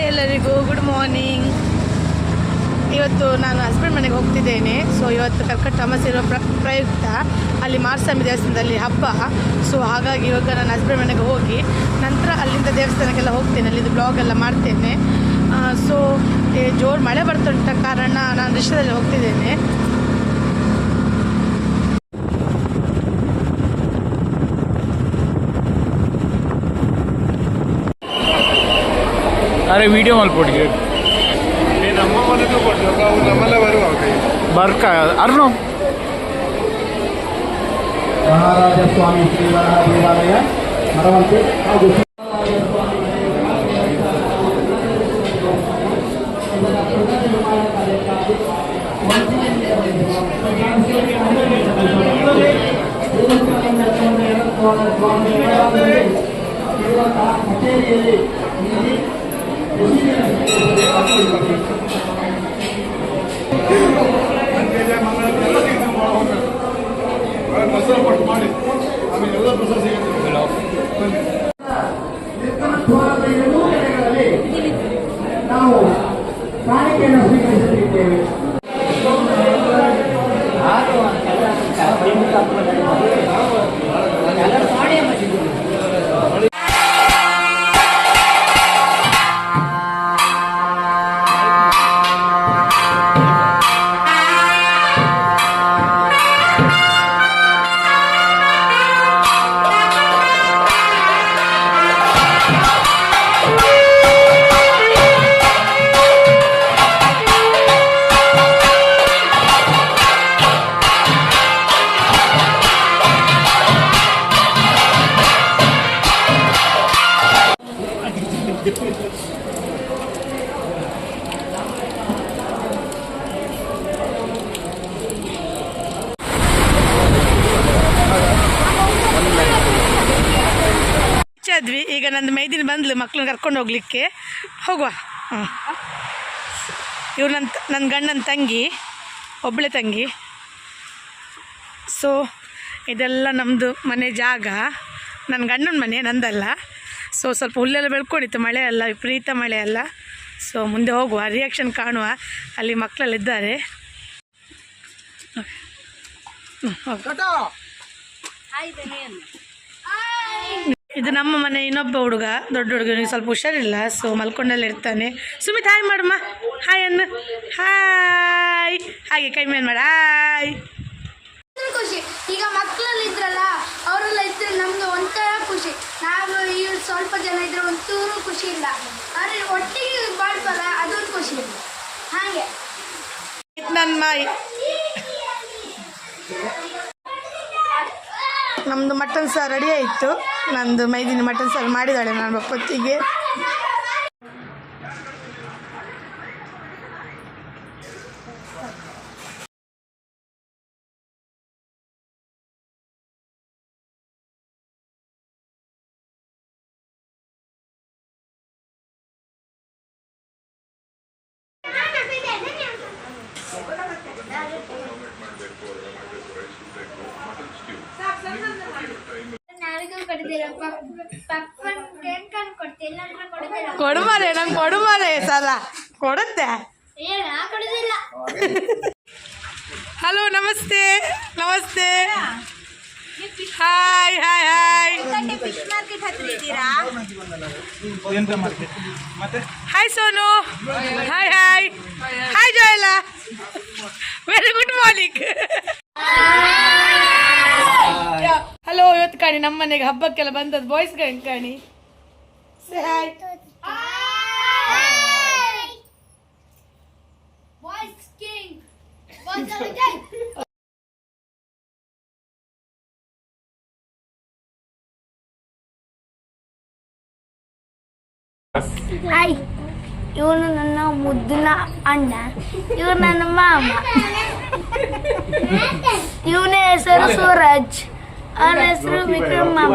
Hi ಎಲ್ಲರಿಗೂ good morning. ಇವತ್ತು ನಾನು ಹಸ್ಬೆಂಡ್ ಮನೆಗೆ ಹೋಗ್ತಿದ್ದೇನೆ. ಸೊ ಇವತ್ತು ಕರ್ಕಟ ಅಮಾವಾಸ್ಯೆ ಇರೋ ಪ್ರಯುಕ್ತ ಅಲ್ಲಿ ಮಾರ್ಸ್ವಾಮಿ ದೇವಸ್ಥಾನದಲ್ಲಿ ಹಬ್ಬ. ಸೊ ಹಾಗಾಗಿ ಇವಾಗ ನಾನು ಹಸ್ಬೆಂಡ್ ಮನೆಗೆ ಹೋಗಿ ನಂತರ ಅಲ್ಲಿಂದ ದೇವಸ್ಥಾನಕ್ಕೆಲ್ಲ ಹೋಗ್ತೇನೆ. ಅಲ್ಲಿದ್ದು ಬ್ಲಾಗೆಲ್ಲ ಮಾಡ್ತೇನೆ. ಸೊ ಜೋರು ಮಳೆ ಬರ್ತುಂಟ ಕಾರಣ ನಾನು ರಿಕ್ಷಾದಲ್ಲಿ ಹೋಗ್ತಿದ್ದೇನೆ. अरे वीडियो माल पोड़ी बर्क अर्नो महाराज स्वामी श्रीवरा देवालय मरवंते ನಾವು ಕಾಣಿಕೆಯನ್ನು ಸ್ವೀಕರಿಸುತ್ತಿದ್ದೇವೆ. ಈಗ ನಂದು ಮೈದಿನ ಬಂದ್ಲು ಮಕ್ಳನ್ನ ಕರ್ಕೊಂಡು ಹೋಗ್ಲಿಕ್ಕೆ. ಹೋಗುವ. ಇವ್ರು ನನ್ನ ಗಂಡನ ತಂಗಿ, ಒಬ್ಬಳೆ ತಂಗಿ. ಸೊ ಇದೆಲ್ಲ ನಮ್ಮದು ಮನೆ ಜಾಗ, ನನ್ನ ಗಂಡನ ಮನೆ, ನಂದಲ್ಲ. ಸೊ ಸ್ವಲ್ಪ ಹುಲ್ಲೆಲ್ಲ ಬೆಳ್ಕೊಂಡಿತ್ತು, ಮಳೆ ಅಲ್ಲ, ವಿಪರೀತ ಮಳೆ ಅಲ್ಲ. ಸೊ ಮುಂದೆ ಹೋಗುವ, ರಿಯಾಕ್ಷನ್ ಕಾಣುವ. ಅಲ್ಲಿ ಮಕ್ಕಳೆಲ್ಲಿದ್ದಾರೆ. ಇದು ನಮ್ಮ ಮನೆ ಇನ್ನೊಬ್ಬ ಹುಡುಗ, ದೊಡ್ಡ ಹುಡುಗ, ಇವನಿಗೆ ಸ್ವಲ್ಪ ಹುಷಾರಿಲ್ಲ. ಸೊ ಮಲ್ಕೊಂಡಲ್ಲಿ ಇರ್ತಾನೆ. ಸುಮಿತ್ ಹಾಯ್ ಮಾಡಮ್ಮ, ಹಾಯ್ ಅನ್ನ, ಹಾಯ್. ಹಾಗೆ ಕೈ ಮೇಲೆ ಮಾಡ, ಹಾಯ್. ಖುಷಿ. ಈಗ ಮಕ್ಕಳೆಲ್ಲ ಇದ್ರಲ್ಲ, ಅವರೆಲ್ಲ ಇದ್ರೆ ನಮ್ಗೆ ಒಂಥರ ಖುಷಿ. ನಾವು ಈ ಸ್ವಲ್ಪ ಜನ ಇದ್ರೆ ಒಂಚೂರು ಖುಷಿ ಇಲ್ಲ. ಆದರೆ ಒಟ್ಟಿಗೆ ಮಾಡ್ಬಲ್ಲ, ಅದೊಂದು ಖುಷಿ. ಹಾಗೆ ನನ್ನ ಮಾಯಿ. ನಮ್ಮದು ಮಟನ್ ಸಾರು ರೆಡಿ ಆಯಿತು. ನಂದು ಮೈದಿನ ಮಟನ್ ಸಾರು ಮಾಡಿದ್ದಾಳೆ ನಾನು ಬಪ್ಪತ್ತಿಗೆ. ಕೊಡುಮಾರೆ, ನಂಗೆ ಕೊಡುಮಾರೆ, ಸಾಲ ಕೊಡುತ್ತೆ. ಹಲೋ, ನಮಸ್ತೆ, ನಮಸ್ತೆ, hi hi hi. Hi Sonu, hi hi hi Joel, very good morning. Hello, ಇವತ್ತು ಕಾಣಿ ನಮ್ಮ ಮನೆಗೆ ಹಬ್ಬಕ್ಕೆಲ್ಲ ಬಂದದ್ದು ಬಾಯ್ಸ್ ಗಂಡ್ ಕಾಣಿ. ಹಾಯ್. ಹಾಯ್, ಇವನು ನನ್ನ ಮುದ್ದಿನ ಅಣ್ಣ, ಇವ್ರು ನನ್ನ ಮಾಮ. ಇವನ ಹೆಸರು ಸೂರಜ್, ಅವನ ಹೆಸರು ವಿಕ್ರಮ್ ಮಾಮ.